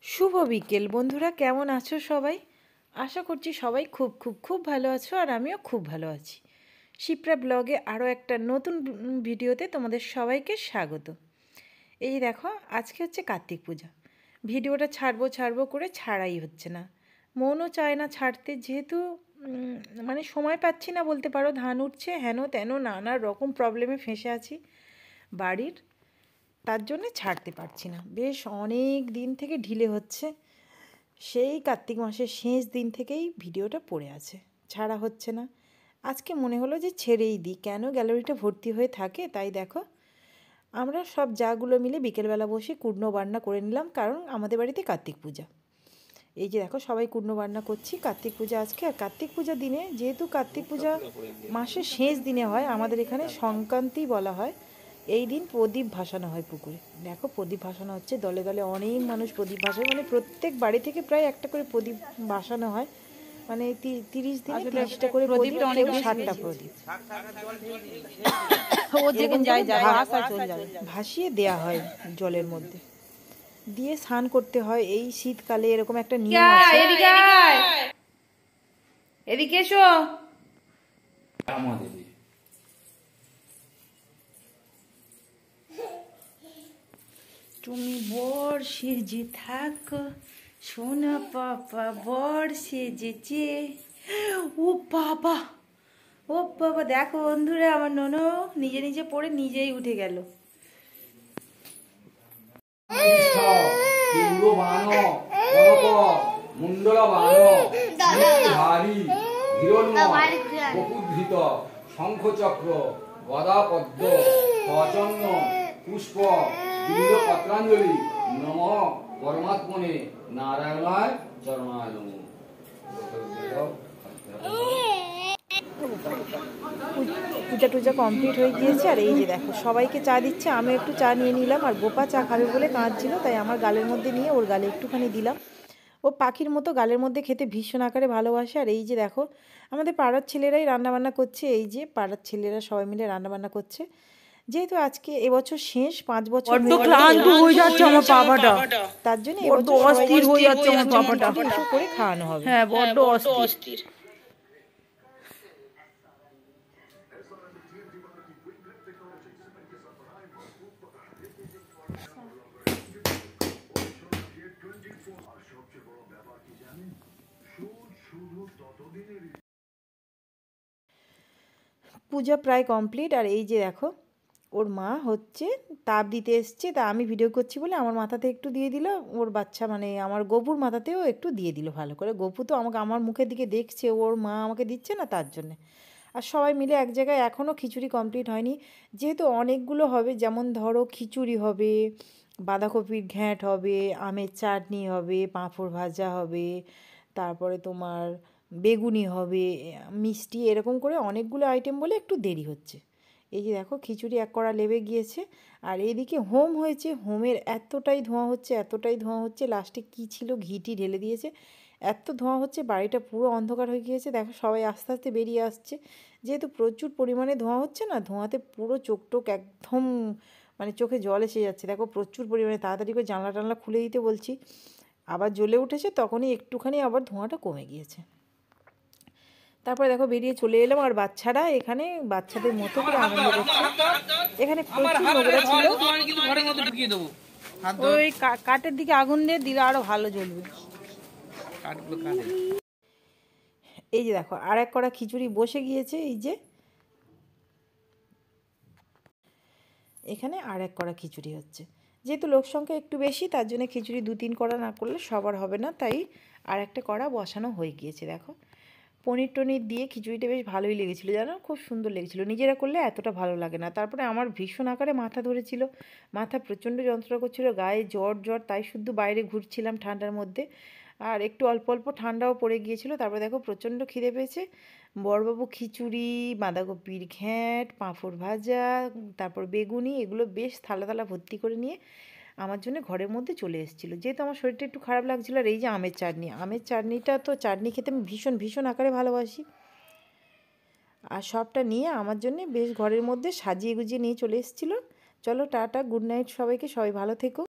শুভ বিকেল বন্ধুরা, কেমন আছো সবাই? আশা করছি সবাই খুব খুব খুব ভালো আছো, আর আমিও খুব ভালো আছি। শিপ্রা ব্লগে আরও একটা নতুন ভিডিওতে তোমাদের সবাইকে স্বাগত। এই দেখো, আজকে হচ্ছে কার্তিক পূজা। ভিডিওটা ছাড়বো করে ছাড়াই হচ্ছে না, মনও চায় না ছাড়তে, যেহেতু মানে সময় পাচ্ছি না বলতে পারো। ধান উঠছে, হেন তেন নানা রকম প্রবলেমে ফেঁসে আছি বাড়ির, তার জন্যে ছাড়তে পারছি না। বেশ অনেক দিন থেকে ঢিলে হচ্ছে, সেই কার্তিক মাসের শেষ দিন থেকেই ভিডিওটা পড়ে আছে, ছাড়া হচ্ছে না। আজকে মনে হলো যে ছেড়েই দিই, কেন গ্যালারিটা ভর্তি হয়ে থাকে। তাই দেখো, আমরা সব জাগুলো মিলে বিকেলবেলা বসে কুটনো বান্না করে নিলাম, কারণ আমাদের বাড়িতে কার্তিক পূজা। এই যে দেখো, সবাই কুটনো বান্না করছি। কার্তিক পূজা আজকে, আর কার্তিক পূজার দিনে, যেহেতু কার্তিক পূজা মাসের শেষ দিনে হয়, আমাদের এখানে সংক্রান্তি বলা হয়, এই দিন প্রদীপ ভাসানো হয় পুকুরে। দেখো, প্রদীপ ভাসানো হচ্ছে, দলে দলে অনেক মানুষ প্রদীপ ভাসায়, মানে প্রত্যেক বাড়ি থেকে প্রায় একটা করে প্রদীপ ভাসানো হয়। মানে 30 দিনে 30টা করে প্রদীপ, কেউ 60টা প্রদীপ ভাসিয়ে দেয়া হয় জলের মধ্যে, দিয়ে স্নান করতে হয়। এই শীতকালে এরকম একটা নিয়ম আছে। এদিকে এসো। তুমি বর সেজে থাকো, সোনা পাপা বর সেজেছে। ও বাবা, ও বাবা, দেখো বন্ধুরা, আমার ননো নিজে নিজে পড়ে নিজেই উঠে গেল। শঙ্খচক্র গদা পদ্ম প্রচন্ন পুষ্প পত্রাঞ্জলি নম পরমাত্মনে নারায়ণায় চরণায় নমঃ। পূজা টুজা কমপ্লিট হয়ে গিয়েছে, আর এই যে দেখো, সবাইকে চা দিচ্ছে। আমি একটু চা নিয়ে নিলাম, আর গোপা চা খাবে বলে কাঁদছিল, তাই আমার গালের মধ্যে নিয়ে ওর গালে একটুখানি দিলাম। ও পাখির মতো গালের মধ্যে খেতে ভীষণ আকারে ভালোবাসে। আর এই যে দেখো, আমাদের পাড়ার ছেলেরাই রান্নাবান্না করছে। এই যে পাড়ার ছেলেরা সবাই মিলে রান্নাবান্না করছে, যেহেতু আজকে এবছর শেষ 5 বছর হয়ে যাচ্ছে আমার পাপাটা, তার জন্য এবছর অস্থির হয়ে যাচ্ছে আমার পাপাটা, এসব করে খাওয়ানো হবে। হ্যাঁ, বড্ড অস্থির। পূজা প্রায় কমপ্লিট, আর এই যে দেখো, ওর মা হচ্ছে তাপ দিতে এসছে, তা আমি ভিডিও করছি বলে আমার মাথাতে একটু দিয়ে দিল, ওর বাচ্চা মানে আমার গপুর মাথাতেও একটু দিয়ে দিল ভালো করে। গপু তো আমাকে, আমার মুখের দিকে দেখছে, ওর মা আমাকে দিচ্ছে না, তার জন্যে। আর সবাই মিলে এক জায়গায়, এখনও খিচুড়ি কমপ্লিট হয়নি, যেহেতু অনেকগুলো হবে। যেমন ধরো, খিচুড়ি হবে, বাঁধাকপির ঘ্যাঁট হবে, আমের চাটনি হবে, পাঁপড় ভাজা হবে, তারপরে তোমার বেগুনি হবে, মিষ্টি, এরকম করে অনেকগুলো আইটেম বলে একটু দেরি হচ্ছে। এই যে দেখো, খিচুড়ি এক কড়া লেবে গিয়েছে, আর এইদিকে হোম হয়েছে। হোমের এতটাই ধোঁয়া হচ্ছে, এতটাই ধোঁয়া হচ্ছে, লাস্টে কী ছিল, ঘিটি ঢেলে দিয়েছে, এত ধোঁয়া হচ্ছে, বাড়িটা পুরো অন্ধকার হয়ে গিয়েছে। দেখো, সবাই আস্তে আস্তে বেরিয়ে আসছে, যেহেতু প্রচুর পরিমাণে ধোঁয়া হচ্ছে না, ধোঁয়াতে পুরো চোখ টোক একদম, মানে চোখে জল এসে যাচ্ছে। দেখো, প্রচুর পরিমাণে, তাড়াতাড়ি করে জানলা টানলা খুলে দিতে বলছি। আবার জ্বলে উঠেছে, তখনই একটুখানি আবার ধোঁয়াটা কমে গিয়েছে। তারপরে দেখো, বেরিয়ে চলে এলাম, আর বাচ্চারা এখানে বাচ্চাদের মতো করে আনন্দ করছে। এখানে প্রচুর নোংরা ছিল, ওই কাঠের দিকে আগুন দিয়ে দিলে আরো ভালো জ্বলবে। এই যে দেখো, আর এক কড়া খিচুড়ি বসে গিয়েছে। এই যে এখানে আর এক কড়া খিচুড়ি হচ্ছে, যেহেতু লোক সংখ্যা একটু বেশি, তার জন্য খিচুড়ি 2-3 কড়া না করলে সবার হবে না, তাই আর একটা কড়া বসানো হয়ে গিয়েছে। দেখো, পনির টনির দিয়ে খিচুড়িটা বেশ ভালোই লেগেছিলো, জানো, খুব সুন্দর লেগেছিলো। নিজেরা করলে এতটা ভালো লাগে না। তারপরে আমার ভীষণ আকারে মাথা ধরেছিল, মাথা প্রচণ্ড যন্ত্রণা করছিল, গায়ে জ্বর, তাই শুধু বাইরে ঘুরছিলাম ঠান্ডার মধ্যে, আর একটু অল্প অল্প ঠান্ডাও পড়ে গিয়েছিল। তারপরে দেখো, প্রচণ্ড খিদে পেয়েছে। বড়বাবু খিচুড়ি, বাঁধাকপির ঘ্যাঁট, পাঁপড় ভাজা, তারপর বেগুনি, এগুলো বেশ থালা থালা ভর্তি করে নিয়ে আমার জন্য ঘরের মধ্যে চলে এসেছিলো, যেহেতু আমার শরীরটা একটু খারাপ লাগছিলো। আর এই যে আমের চাটনি, আমের চাটনিটা তো, চাটনি খেতে আমি ভীষণ ভীষণ আকারে ভালোবাসি, আর সবটা নিয়ে আমার জন্য বেশ ঘরের মধ্যে সাজিয়ে গুজিয়ে নিয়ে চলে এসেছিলো। চলো, টাটা, গুড নাইট সবাইকে, সবাই ভালো থেকো।